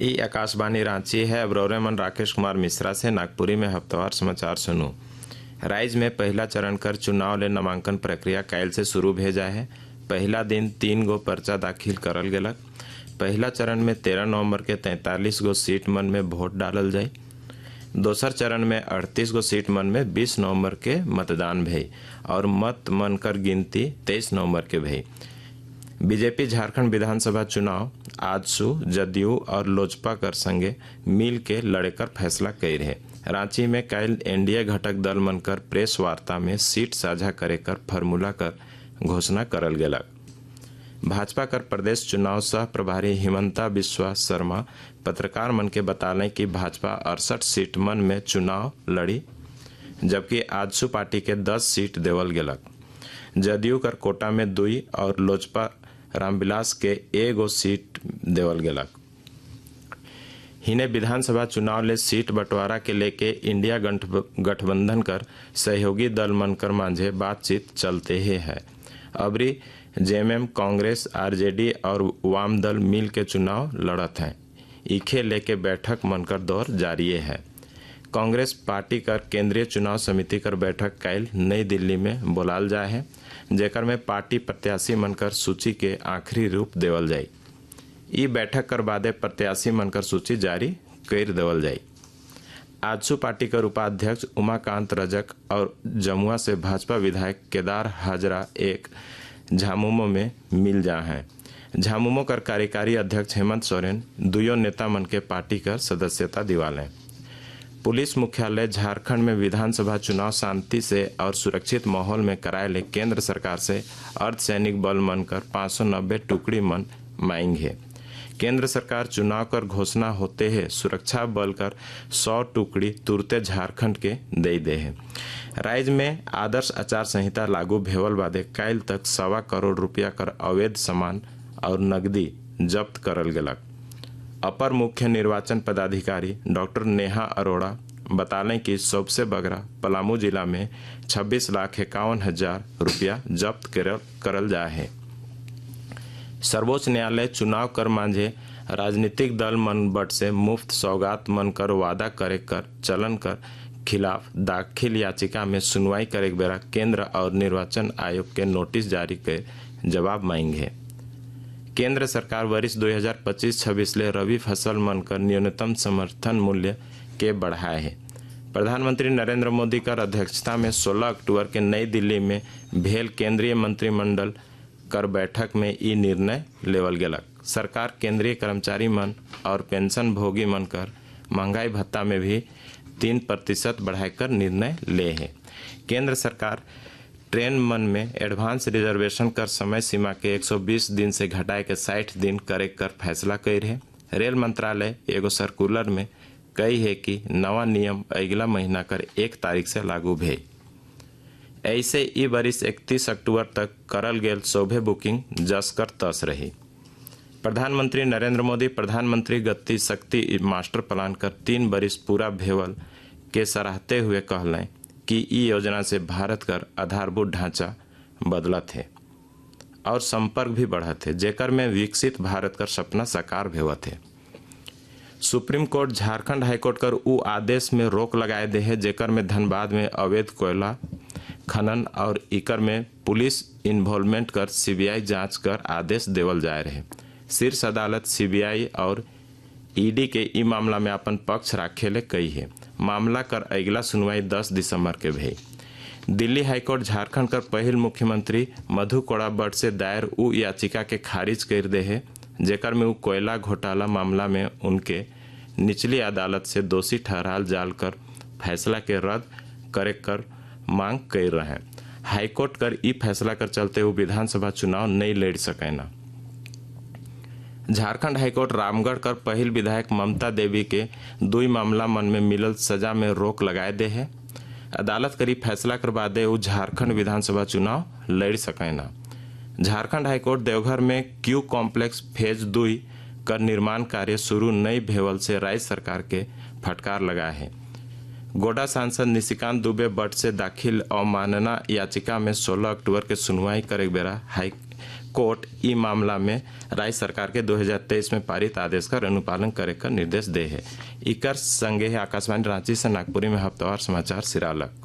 ई आकाशवाणी रांची है। अब रौरे मन राकेश कुमार मिश्रा से नागपुरी में हफ्तावार समाचार सुनू। राज्य में पहला चरण कर चुनाव ले नामांकन प्रक्रिया काल से शुरू भेजा है। पहला दिन 3 गो पर्चा दाखिल करल गेलक। पहला चरण में 13 नवंबर के 43 गो सीट मन में वोट डालल जाये। दोसर चरण में 38 गो सीट मन में 20 नवंबर के मतदान भई और मत मन कर गिनती 23 नवंबर के भई। बीजेपी झारखंड विधानसभा चुनाव आजसू जदयू और लोजपा कर संगे मिल के लड़े कर फैसला कई रहे। रांची में कल एनडीए घटक दल मनकर प्रेस वार्ता में सीट साझा करे कर फॉर्मूला कर घोषणा करल गेलक। भाजपा कर प्रदेश चुनाव सह प्रभारी हिमंता बिस्वा शर्मा पत्रकार मन के बतालें कि भाजपा 68 सीट मन में चुनाव लड़ी, जबकि आजसू पार्टी के 10 सीट देवल गेलक। जदयू कर कोटा में 2 और लोजपा रामविलास के 1 सीट देवल गेलक। हिने विधानसभा चुनाव ले सीट बंटवारा के लेके इंडिया गठबंधन कर सहयोगी दल मनकर मांझे बातचीत चलते ही है। अबरी जेएमएम, कांग्रेस, आरजेडी और वाम दल मिल के चुनाव लड़त हैं। इखे लेके बैठक मनकर दौर जारी है। कांग्रेस पार्टी कर केंद्रीय चुनाव समिति कर बैठक कल नई दिल्ली में बुलाल जाए है, जेकर में पार्टी प्रत्याशी मनकर सूची के आखिरी रूप देवल जाये। ई बैठक कर बादे प्रत्याशी मनकर सूची जारी कर देवल जाये। आजसू पार्टी कर उपाध्यक्ष उमाकांत रजक और जमुआ से भाजपा विधायक केदार हाजरा एक झामुमो में मिल जा हैं। झामुमो कर कार्यकारी अध्यक्ष हेमंत सोरेन दुयो नेता मन के पार्टी कर सदस्यता दिवालें। पुलिस मुख्यालय झारखंड में विधानसभा चुनाव शांति से और सुरक्षित माहौल में कराए ले केंद्र सरकार से अर्धसैनिक बल मन कर 590 टुकड़ी मन मांग है। केंद्र सरकार चुनाव कर घोषणा होते है सुरक्षा बल कर 100 टुकड़ी तुरते झारखंड के दे है। राज्य में आदर्श आचार संहिता लागू भेवल बादे कल तक 1.25 करोड़ रुपया कर अवैध सामान और नकदी जब्त करल गेलक। अपर मुख्य निर्वाचन पदाधिकारी डॉक्टर नेहा अरोड़ा बतालें कि सबसे बगरा पलामू जिला में 26,51,000 रुपया जब्त करल जाए है। सर्वोच्च न्यायालय चुनाव कर मांझे राजनीतिक दल मन बट से मुफ्त सौगात मन कर वादा करे कर चलन कर खिलाफ दाखिल याचिका में सुनवाई करे बेरा केंद्र और निर्वाचन आयोग के नोटिस जारी कर जवाब मांगे है। केंद्र सरकार वर्ष 2025-26 ले रबी फसल मन कर न्यूनतम समर्थन मूल्य के बढ़ाए है। प्रधानमंत्री नरेंद्र मोदी कर अध्यक्षता में 16 अक्टूबर के नई दिल्ली में भेल केंद्रीय मंत्रिमंडल कर बैठक में ई निर्णय लेवल गेलक। सरकार केंद्रीय कर्मचारी मन और पेंशन भोगी मन कर महंगाई भत्ता में भी 3% बढ़ाकर निर्णय ले है। केंद्र सरकार ट्रेन मन में एडवांस रिजर्वेशन कर समय सीमा के 120 दिन से घटाए के 60 दिन करे कर फैसला कर है। रेल मंत्रालय एगो सर्कुलर में कही है कि नवा नियम अगला महीना कर 1 तारीख से लागू भे। ऐसे ई बरिस 31 अक्टूबर तक करल गेल सोभे बुकिंग जस कर तस रही। प्रधानमंत्री नरेंद्र मोदी प्रधानमंत्री गति शक्ति मास्टर प्लान कर 3 बरिस पूरा भेवल के सराहते हुए कहलें कि ई योजना से भारत कर आधारभूत ढांचा बदलत है और संपर्क भी बढ़त है, जेकर में विकसित भारत कर सपना साकार भेवत है। सुप्रीम कोर्ट झारखंड हाईकोर्ट कर उ आदेश में रोक लगाए दे है, जेकर में धनबाद में अवैध कोयला खनन और इकर में पुलिस इन्वॉल्वमेंट कर सीबीआई जांच कर आदेश देवल जाए रहे। शीर्ष अदालत सीबीआई और ईडी के ई मामला में अपन पक्ष राखे ले कही है। मामला कर अगला सुनवाई 10 दिसंबर के भई। दिल्ली हाईकोर्ट झारखंड कर पहिल मुख्यमंत्री मधु कोड़ा बट से दायर उ याचिका के खारिज कर दे है, जेकर में उ कोयला घोटाला मामला में उनके निचली अदालत से दोषी ठहराल जाल कर फैसला के रद्द करे कर मांग कर रहे हैं। हाईकोर्ट कर ई फैसला कर चलते हुए विधानसभा चुनाव नहीं लड़ सकेना। झारखंड हाईकोर्ट रामगढ़ कर पहिल विधायक ममता देवी के 2 मामला मन में मिलल सजा में रोक लगाए दे है। अदालत करी फैसला कर बादे वो झारखंड विधानसभा चुनाव लड़ सकेना। झारखंड हाईकोर्ट देवघर में क्यू कॉम्प्लेक्स फेज 2 कर निर्माण कार्य शुरू नई भेवल से राज्य सरकार के फटकार लगा है। गोड्डा सांसद निशिकांत दुबे बट से दाखिल अवमानना याचिका में 16 अक्टूबर के सुनवाई करे बेरा कोर्ट ई मामला में राज्य सरकार के 2023 में पारित आदेश का अनुपालन करे का निर्देश दे है। इकर संगे है आकाशवाणी रांची से नागपुरी में हफ्तावार समाचार सिरालक।